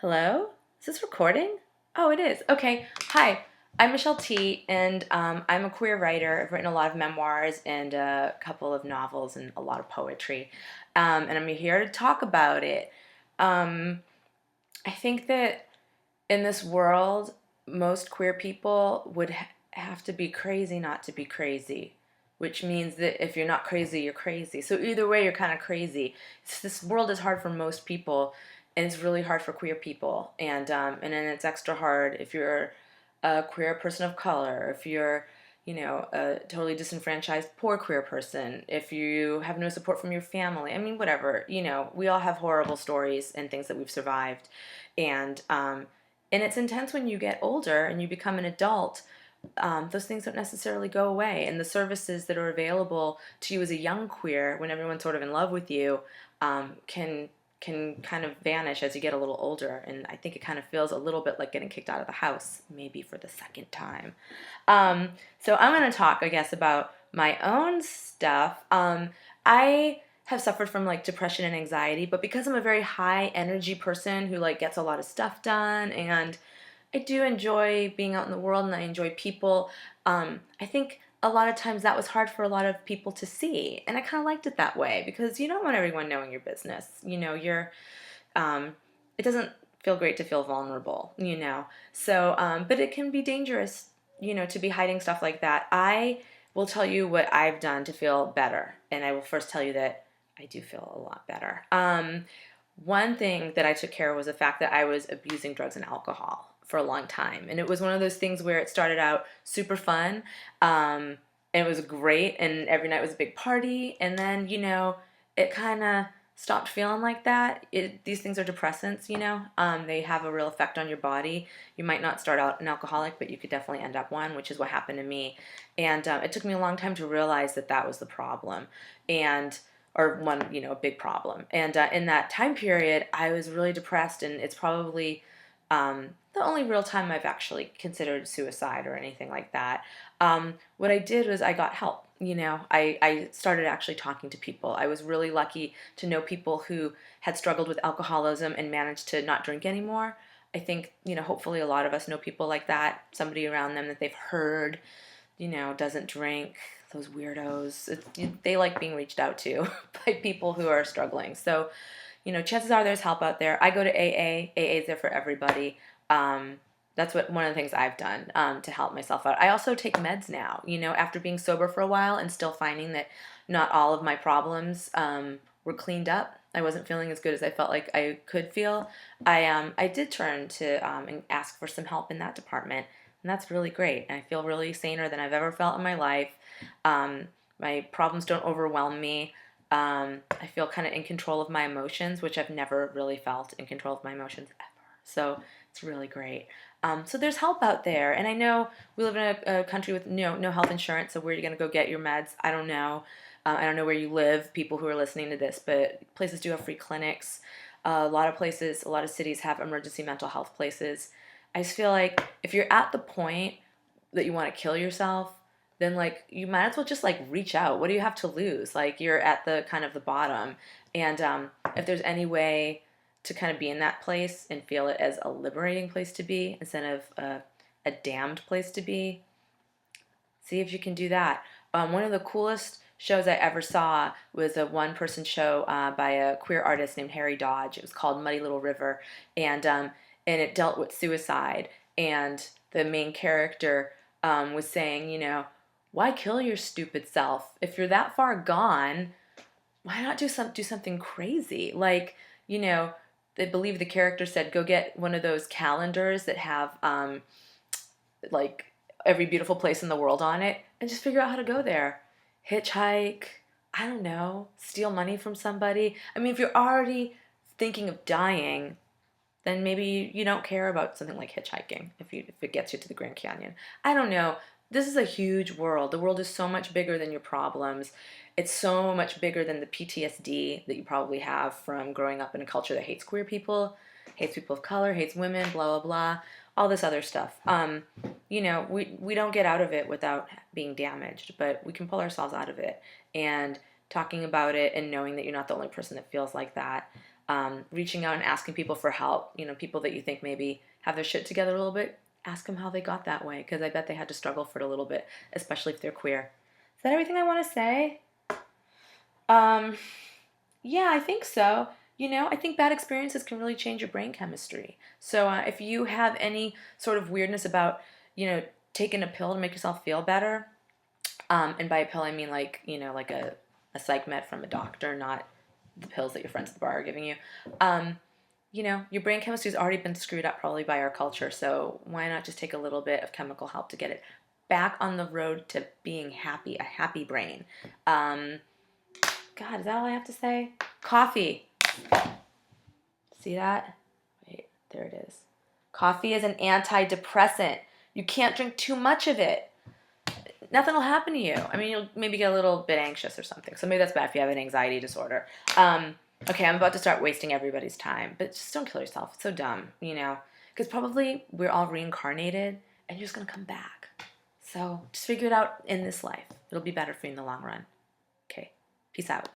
Hello? Is this recording? Oh, it is. Okay. Hi, I'm Michelle T, and I'm a queer writer. I've written a lot of memoirs and a couple of novels and a lot of poetry. And I'm here to talk about it. Um, I think that in this world, most queer people would have to be crazy not to be crazy, which means that if you're not crazy, you're crazy. So either way, you're kind of crazy. This world is hard for most people, and it's really hard for queer people, and then it's extra hard if you're a queer person of color, if you're a totally disenfranchised poor queer person, if you have no support from your family. I mean, whatever, we all have horrible stories and things that we've survived. And um, and it's intense when you get older and you become an adult. Those things don't necessarily go away. And the services that are available to you as a young queer, when everyone's sort of in love with you, can kind of vanish as you get a little older. And I think it kind of feels a little bit like getting kicked out of the house, maybe for the second time. Um, so I'm going to talk, I guess, about my own stuff. I have suffered from like depression and anxiety, but because I'm a very high energy person who like gets a lot of stuff done, and I do enjoy being out in the world and I enjoy people, I think a lot of times that was hard for a lot of people to see. And I kind of liked it that way because you don't want everyone knowing your business. Um, it doesn't feel great to feel vulnerable. So, but it can be dangerous, to be hiding stuff like that. I will tell you what I've done to feel better. And I will first tell you that I do feel a lot better. One thing that I took care of was the fact that I was abusing drugs and alcohol for a long time. And it was one of those things where it started out super fun. And it was great. And every night was a big party. And then, it kind of stopped feeling like that. These things are depressants. They have a real effect on your body. You might not start out an alcoholic, but you could definitely end up one, which is what happened to me. And it took me a long time to realize that that was the problem. And or one, a big problem. And in that time period, I was really depressed, and it's probably the only real time I've actually considered suicide or anything like that. What I did was I got help. I started actually talking to people. I was really lucky to know people who had struggled with alcoholism and managed to not drink anymore. I think, hopefully a lot of us know people like that, somebody around them that they've heard, doesn't drink, those weirdos. They like being reached out to by people who are struggling. So, chances are there's help out there. I go to AA. AA is there for everybody. That's one of the things I've done to help myself out. I also take meds now, after being sober for a while and still finding that not all of my problems were cleaned up. I wasn't feeling as good as I felt like I could feel. I did turn to and ask for some help in that department, and that's really great. And I feel really saner than I've ever felt in my life. Um, my problems don't overwhelm me. I feel kind of in control of my emotions, which I've never really felt in control of my emotions ever. So it's really great. So there's help out there, and I know we live in a country with no health insurance. So where are you going to go get your meds? I don't know. I don't know where you live, people who are listening to this, but places do have free clinics. A lot of places, a lot of cities have emergency mental health places. I just feel like if you're at the point that you want to kill yourself, then like you might as well just like reach out. What do you have to lose? Like you're at the kind of the bottom, and if there's any way to kind of be in that place and feel it as a liberating place to be instead of a damned place to be, see if you can do that. One of the coolest shows I ever saw was a one-person show by a queer artist named Harry Dodge. It was called Muddy Little River, and it dealt with suicide. And the main character was saying, why kill your stupid self if you're that far gone? Why not do something crazy? Like, they believe the character said, go get one of those calendars that have like every beautiful place in the world on it, and just figure out how to go there. Hitchhike, I don't know, steal money from somebody. I mean, if you're already thinking of dying, then maybe you don't care about something like hitchhiking if it gets you to the Grand Canyon. I don't know. This is a huge world. The world is so much bigger than your problems. It's so much bigger than the PTSD that you probably have from growing up in a culture that hates queer people, hates people of color, hates women, blah blah blah, all this other stuff. We don't get out of it without being damaged, but we can pull ourselves out of it. And talking about it and knowing that you're not the only person that feels like that, reaching out and asking people for help. People that you think maybe have their shit together a little bit, ask them how they got that way, because I bet they had to struggle for it a little bit, especially if they're queer. Is that everything I want to say? Um, yeah, I think so. I think bad experiences can really change your brain chemistry. So if you have any sort of weirdness about, taking a pill to make yourself feel better, and by a pill I mean like, like a psych med from a doctor, not the pills that your friends at the bar are giving you. Um, your brain chemistry has already been screwed up probably by our culture, so why not just take a little bit of chemical help to get it back on the road to being happy, a happy brain. Um, God, is that all I have to say? Coffee. See that? Wait, there it is. Coffee is an antidepressant. You can't drink too much of it. Nothing will happen to you. I mean, you'll maybe get a little bit anxious or something. So maybe that's bad if you have an anxiety disorder. Okay, I'm about to start wasting everybody's time, but just don't kill yourself. It's so dumb, because probably we're all reincarnated and you're just going to come back. So just figure it out in this life. It'll be better for you in the long run. Okay, peace out.